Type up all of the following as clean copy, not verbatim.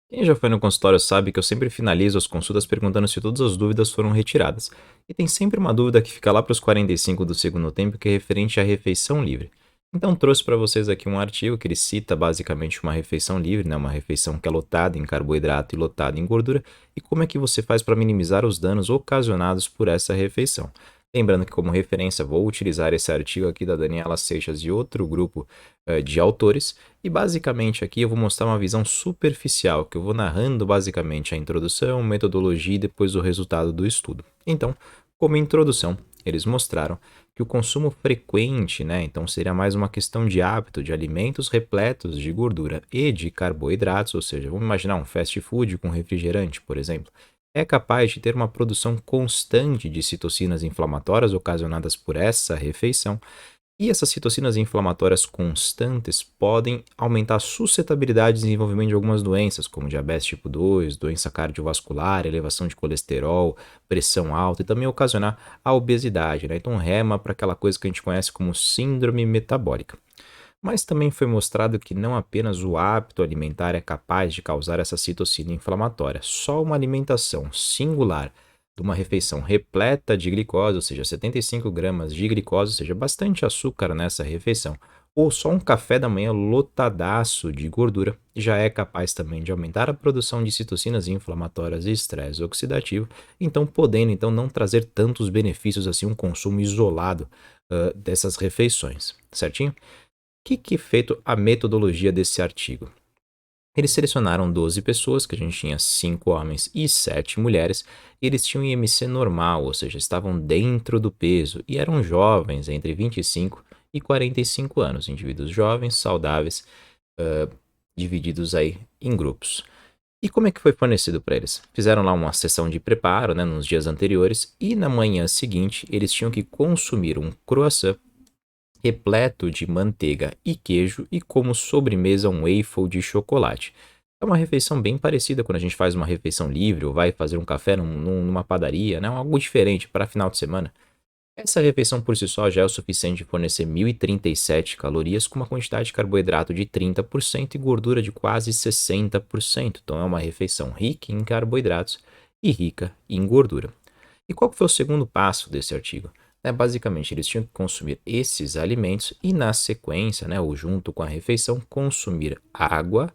Quem já foi no consultório sabe que eu sempre finalizo as consultas perguntando se todas as dúvidas foram retiradas. E tem sempre uma dúvida que fica lá para os 45 do segundo tempo, que é referente à refeição livre. Então trouxe para vocês aqui um artigo que ele cita basicamente uma refeição livre, né? Uma refeição que é lotada em carboidrato e lotada em gordura, e como é que você faz para minimizar os danos ocasionados por essa refeição. Lembrando que, como referência, vou utilizar esse artigo aqui da Daniela Seixas e outro grupo de autores, e basicamente aqui eu vou mostrar uma visão superficial, que eu vou narrando basicamente a introdução, metodologia e depois o resultado do estudo. Então, como introdução, eles mostraram que o consumo frequente, né, então seria mais uma questão de hábito de alimentos repletos de gordura e de carboidratos, ou seja, vamos imaginar um fast food com refrigerante, por exemplo, é capaz de ter uma produção constante de citocinas inflamatórias ocasionadas por essa refeição, e essas citocinas inflamatórias constantes podem aumentar a suscetibilidade de desenvolvimento de algumas doenças, como diabetes tipo 2, doença cardiovascular, elevação de colesterol, pressão alta e também ocasionar a obesidade, né? Então rema para aquela coisa que a gente conhece como síndrome metabólica. Mas também foi mostrado que não apenas o hábito alimentar é capaz de causar essa citocina inflamatória, só uma alimentação singular de uma refeição repleta de glicose, ou seja, 75 gramas de glicose, ou seja, bastante açúcar nessa refeição, ou só um café da manhã lotadaço de gordura, já é capaz também de aumentar a produção de citocinas inflamatórias e estresse oxidativo, então podendo então não trazer tantos benefícios assim um consumo isolado dessas refeições, certinho? Que é feito a metodologia desse artigo? Eles selecionaram 12 pessoas, que a gente tinha 5 homens e 7 mulheres, e eles tinham IMC normal, ou seja, estavam dentro do peso, e eram jovens, entre 25 e 45 anos, indivíduos jovens, saudáveis, ah, divididos aí em grupos. E como é que foi fornecido para eles? Fizeram lá uma sessão de preparo, né, nos dias anteriores, e na manhã seguinte eles tinham que consumir um croissant repleto de manteiga e queijo e como sobremesa um waffle de chocolate. É uma refeição bem parecida quando a gente faz uma refeição livre ou vai fazer um café numa padaria, né? Algo diferente para final de semana. Essa refeição por si só já é o suficiente de fornecer 1.037 calorias com uma quantidade de carboidrato de 30% e gordura de quase 60%. Então é uma refeição rica em carboidratos e rica em gordura. E qual que foi o segundo passo desse artigo? Basicamente, eles tinham que consumir esses alimentos e, na sequência, né, ou junto com a refeição, consumir água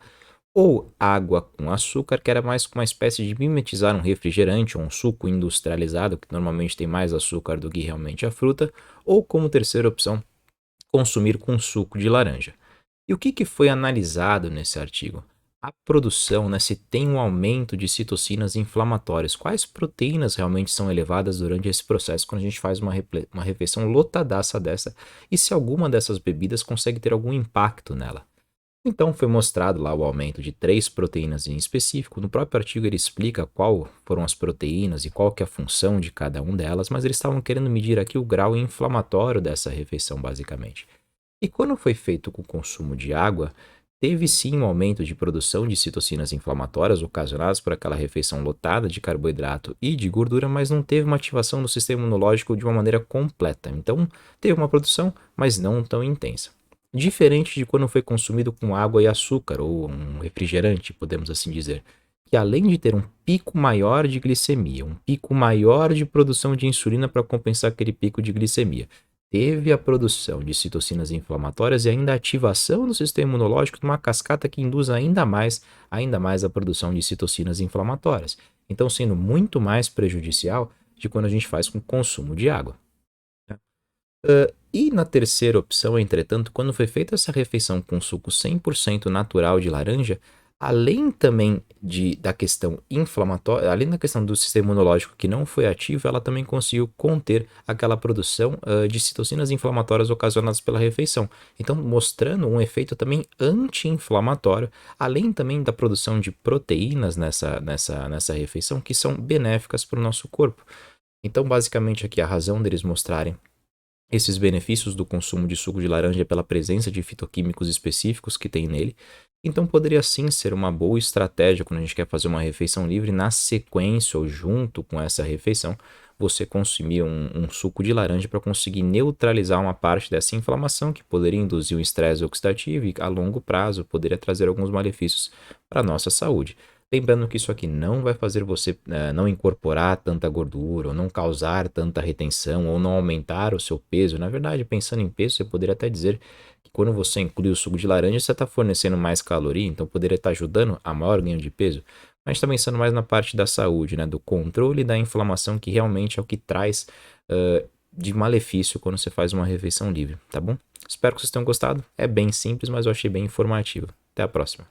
ou água com açúcar, que era mais uma espécie de mimetizar um refrigerante ou um suco industrializado, que normalmente tem mais açúcar do que realmente a fruta, ou como terceira opção, consumir com suco de laranja. E o que foi analisado nesse artigo? A produção, né, se tem um aumento de citocinas inflamatórias, quais proteínas realmente são elevadas durante esse processo quando a gente faz uma refeição lotadaça dessa, e se alguma dessas bebidas consegue ter algum impacto nela. Então foi mostrado lá o aumento de três proteínas em específico. No próprio artigo ele explica qual foram as proteínas e qual que é a função de cada uma delas, mas eles estavam querendo medir aqui o grau inflamatório dessa refeição basicamente. E quando foi feito com o consumo de água, teve sim um aumento de produção de citocinas inflamatórias ocasionadas por aquela refeição lotada de carboidrato e de gordura, mas não teve uma ativação do sistema imunológico de uma maneira completa. Então, teve uma produção, mas não tão intensa. Diferente de quando foi consumido com água e açúcar, ou um refrigerante, podemos assim dizer, que além de ter um pico maior de glicemia, um pico maior de produção de insulina para compensar aquele pico de glicemia, teve a produção de citocinas inflamatórias e ainda a ativação do sistema imunológico numa cascata que induz ainda mais a produção de citocinas inflamatórias. Então, sendo muito mais prejudicial de quando a gente faz com consumo de água. E na terceira opção, entretanto, quando foi feita essa refeição com suco 100% natural de laranja, além também da questão inflamatória, além da questão do sistema imunológico que não foi ativo, ela também conseguiu conter aquela produção de citocinas inflamatórias ocasionadas pela refeição. Então, mostrando um efeito também anti-inflamatório, além também da produção de proteínas nessa refeição que são benéficas para o nosso corpo. Então, basicamente, aqui a razão deles mostrarem esses benefícios do consumo de suco de laranja é pela presença de fitoquímicos específicos que tem nele, então poderia sim ser uma boa estratégia quando a gente quer fazer uma refeição livre, na sequência ou junto com essa refeição, você consumir um suco de laranja para conseguir neutralizar uma parte dessa inflamação que poderia induzir um estresse oxidativo e a longo prazo poderia trazer alguns malefícios para a nossa saúde. Lembrando que isso aqui não vai fazer você não incorporar tanta gordura, ou não causar tanta retenção, ou não aumentar o seu peso. Na verdade, pensando em peso, você poderia até dizer que quando você inclui o suco de laranja, você está fornecendo mais caloria, então poderia estar ajudando a maior ganho de peso. Mas está pensando mais na parte da saúde, né? Do controle da inflamação, que realmente é o que traz de malefício quando você faz uma refeição livre, tá bom? Espero que vocês tenham gostado. É bem simples, mas eu achei bem informativo. Até a próxima.